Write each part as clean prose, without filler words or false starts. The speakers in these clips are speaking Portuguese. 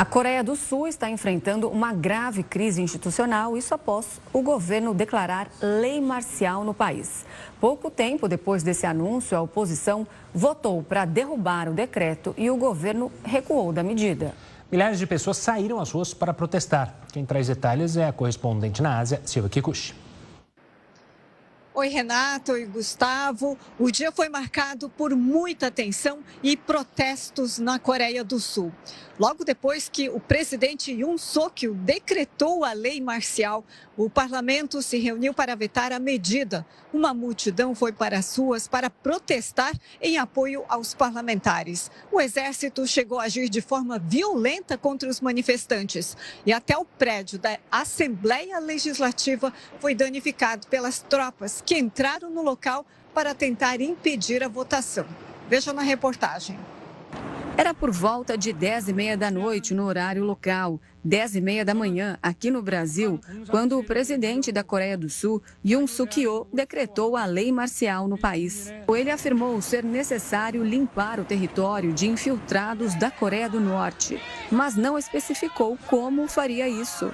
A Coreia do Sul está enfrentando uma grave crise institucional, isso após o governo declarar lei marcial no país. Pouco tempo depois desse anúncio, a oposição votou para derrubar o decreto e o governo recuou da medida. Milhares de pessoas saíram às ruas para protestar. Quem traz detalhes é a correspondente na Ásia, Silvia Kikuchi. Oi, Renato e Gustavo. O dia foi marcado por muita tensão e protestos na Coreia do Sul. Logo depois que o presidente Yoon Suk-yeol decretou a lei marcial, o parlamento se reuniu para vetar a medida. Uma multidão foi para as ruas para protestar em apoio aos parlamentares. O exército chegou a agir de forma violenta contra os manifestantes e até o prédio da Assembleia Legislativa foi danificado pelas tropas que entraram no local para tentar impedir a votação. Veja na reportagem. Era por volta de 10h30 da noite no horário local, 10h30 da manhã aqui no Brasil, quando o presidente da Coreia do Sul, Yoon Suk-yeol, decretou a lei marcial no país. Ele afirmou ser necessário limpar o território de infiltrados da Coreia do Norte, mas não especificou como faria isso.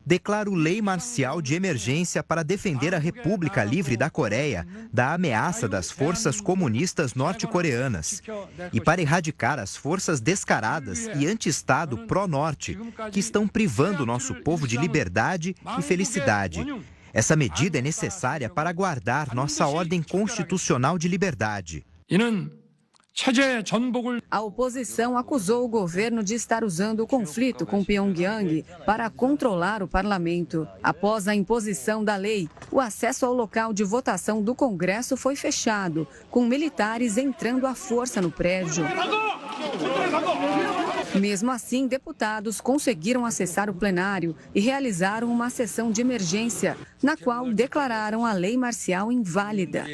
Declaro lei marcial de emergência para defender a República Livre da Coreia da ameaça das forças comunistas norte-coreanas e para erradicar as forças descaradas e anti-Estado pró-norte que estão privando nosso povo de liberdade e felicidade. Essa medida é necessária para guardar nossa ordem constitucional de liberdade. A oposição acusou o governo de estar usando o conflito com Pyongyang para controlar o parlamento. Após a imposição da lei, o acesso ao local de votação do Congresso foi fechado, com militares entrando à força no prédio. Mesmo assim, deputados conseguiram acessar o plenário e realizaram uma sessão de emergência, na qual declararam a lei marcial inválida.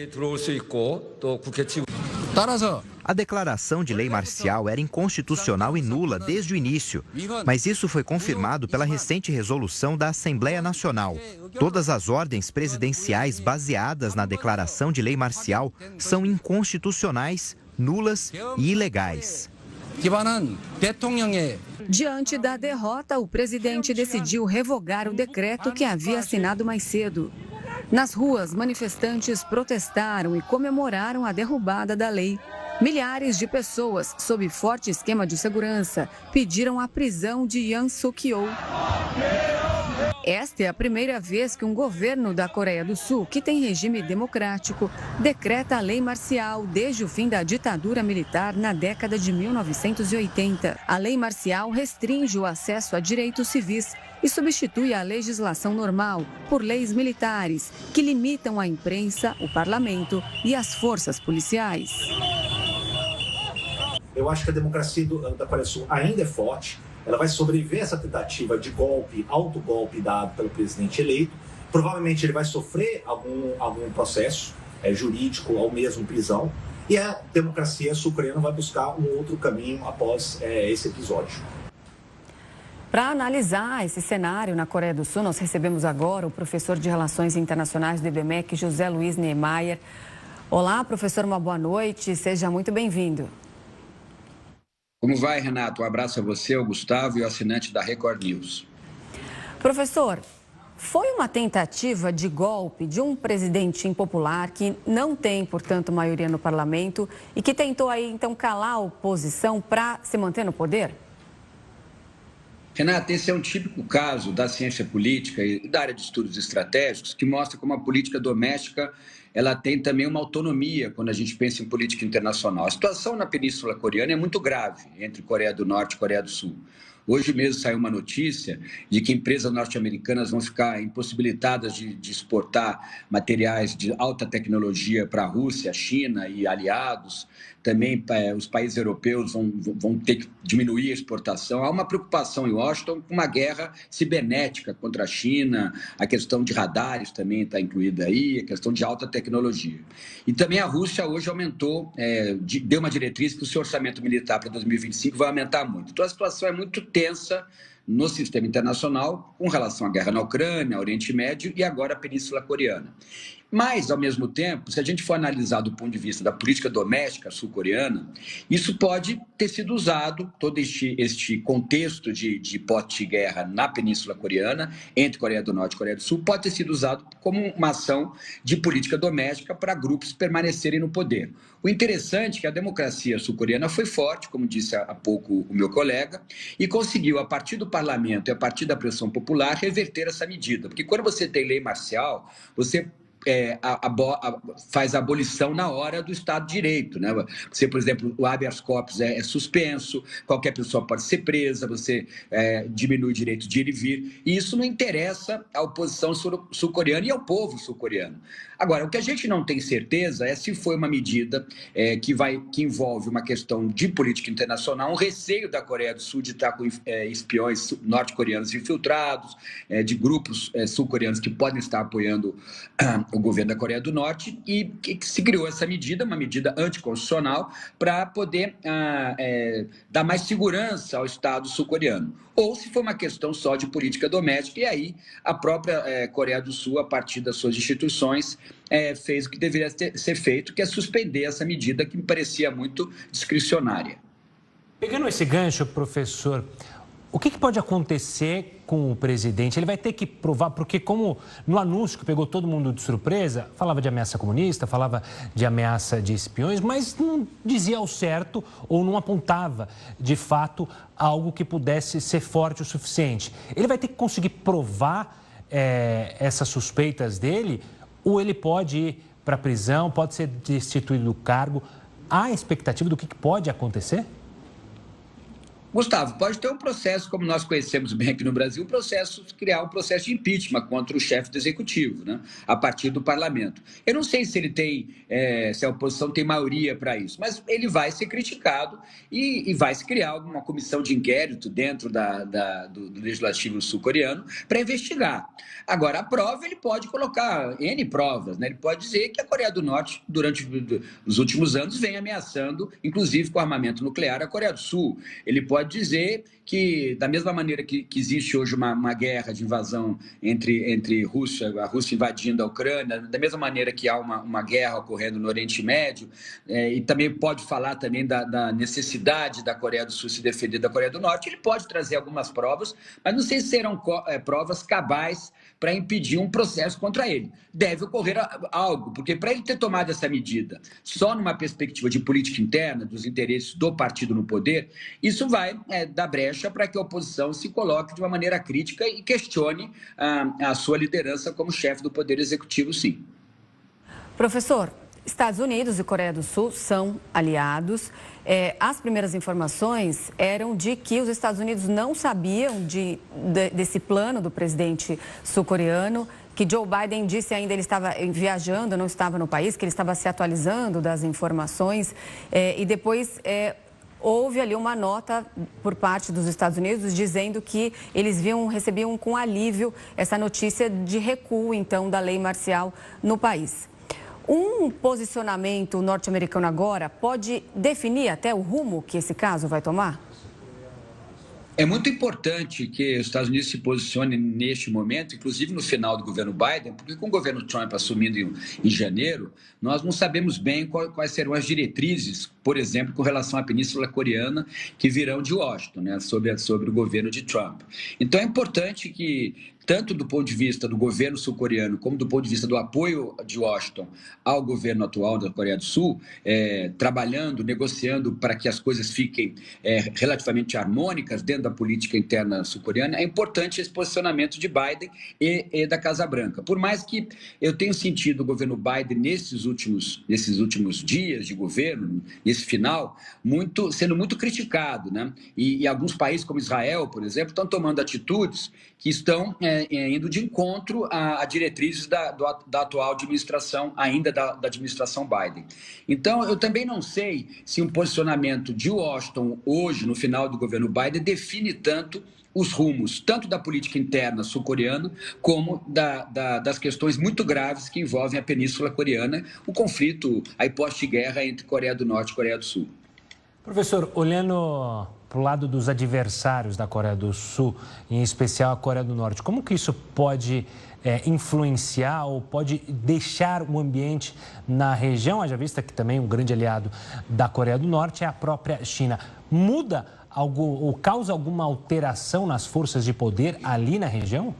A declaração de lei marcial era inconstitucional e nula desde o início, mas isso foi confirmado pela recente resolução da Assembleia Nacional. Todas as ordens presidenciais baseadas na declaração de lei marcial são inconstitucionais, nulas e ilegais. Diante da derrota, o presidente decidiu revogar o decreto que havia assinado mais cedo. Nas ruas, manifestantes protestaram e comemoraram a derrubada da lei. Milhares de pessoas, sob forte esquema de segurança, pediram a prisão de Yoon Suk-yeol. Esta é a primeira vez que um governo da Coreia do Sul, que tem regime democrático, decreta a lei marcial desde o fim da ditadura militar na década de 1980. A lei marcial restringe o acesso a direitos civis e substitui a legislação normal por leis militares, que limitam a imprensa, o parlamento e as forças policiais. Eu acho que a democracia da Coreia do Sul ainda é forte. Ela vai sobreviver a essa tentativa de golpe, autogolpe dado pelo presidente eleito. Provavelmente ele vai sofrer algum processo jurídico ou mesmo prisão. E a democracia sul-coreana vai buscar um outro caminho após esse episódio. Para analisar esse cenário na Coreia do Sul, nós recebemos agora o professor de Relações Internacionais do IBMEC, José Luiz Niemeyer. Olá, professor, uma boa noite, seja muito bem-vindo. Como vai, Renato? Um abraço a você, ao Gustavo e ao assinante da Record News. Professor, foi uma tentativa de golpe de um presidente impopular que não tem, portanto, maioria no parlamento e que tentou aí, então, calar a oposição para se manter no poder? Renato, esse é um típico caso da ciência política e da área de estudos estratégicos que mostra como a política doméstica ela tem também uma autonomia quando a gente pensa em política internacional. A situação na Península Coreana é muito grave entre Coreia do Norte e Coreia do Sul. Hoje mesmo saiu uma notícia de que empresas norte-americanas vão ficar impossibilitadas de exportar materiais de alta tecnologia para a Rússia, a China e aliados. Também os países europeus vão ter que diminuir a exportação. Há uma preocupação em Washington com uma guerra cibernética contra a China, a questão de radares também está incluída aí, a questão de alta tecnologia. E também a Rússia hoje aumentou, deu uma diretriz que o seu orçamento militar para 2025 vai aumentar muito. Então a situação é muito tensa no sistema internacional com relação à guerra na Ucrânia, Oriente Médio e agora a Península Coreana. Mas, ao mesmo tempo, se a gente for analisar do ponto de vista da política doméstica sul-coreana, isso pode ter sido usado, todo este contexto de hipótese de guerra na Península Coreana, entre Coreia do Norte e Coreia do Sul, pode ter sido usado como uma ação de política doméstica para grupos permanecerem no poder. O interessante é que a democracia sul-coreana foi forte, como disse há pouco o meu colega, e conseguiu, a partir do parlamento e a partir da pressão popular, reverter essa medida. Porque quando você tem lei marcial, você faz a abolição na hora do Estado de Direito, né? Você, por exemplo, o habeas corpus é suspenso, qualquer pessoa pode ser presa, você diminui o direito de ir e vir, e isso não interessa à oposição sul-coreana e ao povo sul-coreano. Agora, o que a gente não tem certeza é se foi uma medida que envolve uma questão de política internacional, um receio da Coreia do Sul de estar com espiões norte-coreanos infiltrados, de grupos sul-coreanos que podem estar apoiando o governo da Coreia do Norte, e que se criou essa medida, uma medida anticonstitucional, para poder dar mais segurança ao Estado sul-coreano. Ou se foi uma questão só de política doméstica, e aí a própria Coreia do Sul, a partir das suas instituições, fez o que deveria ser feito, que é suspender essa medida que me parecia muito discricionária. Pegando esse gancho, professor, o que pode acontecer com o presidente? Ele vai ter que provar, porque como no anúncio que pegou todo mundo de surpresa, falava de ameaça comunista, falava de ameaça de espiões, mas não dizia ao certo ou não apontava, de fato, algo que pudesse ser forte o suficiente. Ele vai ter que conseguir provar essas suspeitas dele, ou ele pode ir para a prisão, pode ser destituído do cargo. Há expectativa do que pode acontecer? Gustavo, pode ter um processo, como nós conhecemos bem aqui no Brasil, criar um processo de impeachment contra o chefe do executivo, né, a partir do parlamento. Eu não sei se ele tem, se a oposição tem maioria para isso, mas ele vai ser criticado e vai se criar uma comissão de inquérito dentro do legislativo sul-coreano para investigar. Agora, a prova, ele pode colocar N provas, né? Ele pode dizer que a Coreia do Norte, durante os últimos anos, vem ameaçando, inclusive com armamento nuclear, a Coreia do Sul. Ele pode dizer que, da mesma maneira que existe hoje uma guerra de invasão entre a Rússia invadindo a Ucrânia, da mesma maneira que há uma guerra ocorrendo no Oriente Médio, e também pode falar também da necessidade da Coreia do Sul se defender da Coreia do Norte, ele pode trazer algumas provas, mas não sei se serão provas cabais para impedir um processo contra ele. Deve ocorrer algo, porque para ele ter tomado essa medida só numa perspectiva de política interna, dos interesses do partido no poder, isso vai dar brecha para que a oposição se coloque de uma maneira crítica e questione a sua liderança como chefe do Poder Executivo, sim. Professor, Estados Unidos e Coreia do Sul são aliados. As primeiras informações eram de que os Estados Unidos não sabiam desse plano do presidente sul-coreano, que Joe Biden disse ainda ele estava viajando, não estava no país, que ele estava se atualizando das informações, e depois houve ali uma nota por parte dos Estados Unidos dizendo que eles recebiam com alívio essa notícia de recuo, então, da lei marcial no país. Um posicionamento norte-americano agora pode definir até o rumo que esse caso vai tomar? É muito importante que os Estados Unidos se posicionem neste momento, inclusive no final do governo Biden, porque com o governo Trump assumindo em janeiro, nós não sabemos bem quais serão as diretrizes, por exemplo, com relação à Península Coreana, que virão de Washington, né, sobre o governo de Trump. Então é importante que, tanto do ponto de vista do governo sul-coreano, como do ponto de vista do apoio de Washington ao governo atual da Coreia do Sul, trabalhando, negociando para que as coisas fiquem relativamente harmônicas dentro da política interna sul-coreana, é importante esse posicionamento de Biden e da Casa Branca. Por mais que eu tenha sentido o governo Biden nesses últimos dias de governo, nesse final, sendo muito criticado, né? E alguns países, como Israel, por exemplo, estão tomando atitudes que estão indo de encontro a diretrizes da atual administração, ainda da administração Biden. Então, eu também não sei se um posicionamento de Washington hoje, no final do governo Biden, define tanto os rumos, tanto da política interna sul-coreana, como das questões muito graves que envolvem a Península Coreana, o conflito, a hipótese de guerra entre Coreia do Norte e Coreia do Sul. Professor, olhando para o lado dos adversários da Coreia do Sul, em especial a Coreia do Norte. Como que isso pode influenciar ou pode deixar o ambiente na região, haja vista que também um grande aliado da Coreia do Norte é a própria China? Muda algo ou causa alguma alteração nas forças de poder ali na região?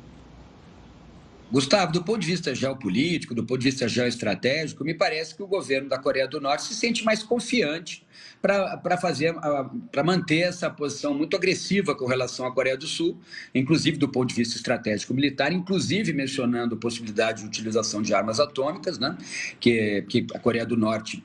Gustavo, do ponto de vista geopolítico, do ponto de vista geoestratégico, me parece que o governo da Coreia do Norte se sente mais confiante para manter essa posição muito agressiva com relação à Coreia do Sul, inclusive do ponto de vista estratégico militar, inclusive mencionando a possibilidade de utilização de armas atômicas, né? que a Coreia do Norte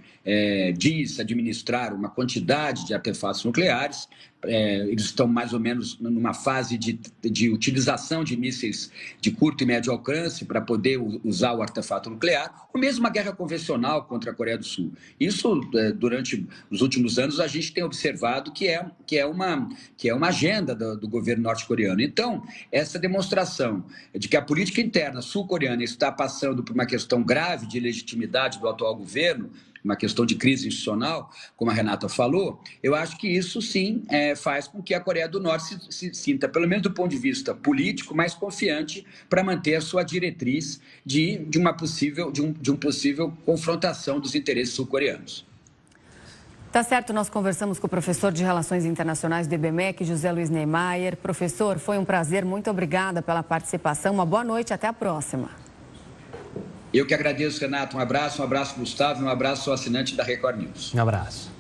diz administrar uma quantidade de artefatos nucleares. Eles estão mais ou menos numa fase de utilização de mísseis de curto e médio alcance para poder usar o artefato nuclear, ou mesmo uma guerra convencional contra a Coreia do Sul. Isso, durante os últimos anos, a gente tem observado que é uma agenda do governo norte-coreano. Então, essa demonstração de que a política interna sul-coreana está passando por uma questão grave de legitimidade do atual governo, uma questão de crise institucional, como a Renata falou, eu acho que isso sim faz com que a Coreia do Norte se sinta, pelo menos do ponto de vista político, mais confiante para manter a sua diretriz de uma possível confrontação dos interesses sul-coreanos. Tá certo, nós conversamos com o professor de Relações Internacionais do IBMEC, José Luiz Niemeyer. Professor, foi um prazer, muito obrigada pela participação, uma boa noite, até a próxima. Eu que agradeço, Renato. Um abraço, Gustavo, um abraço ao assinante da Record News. Um abraço.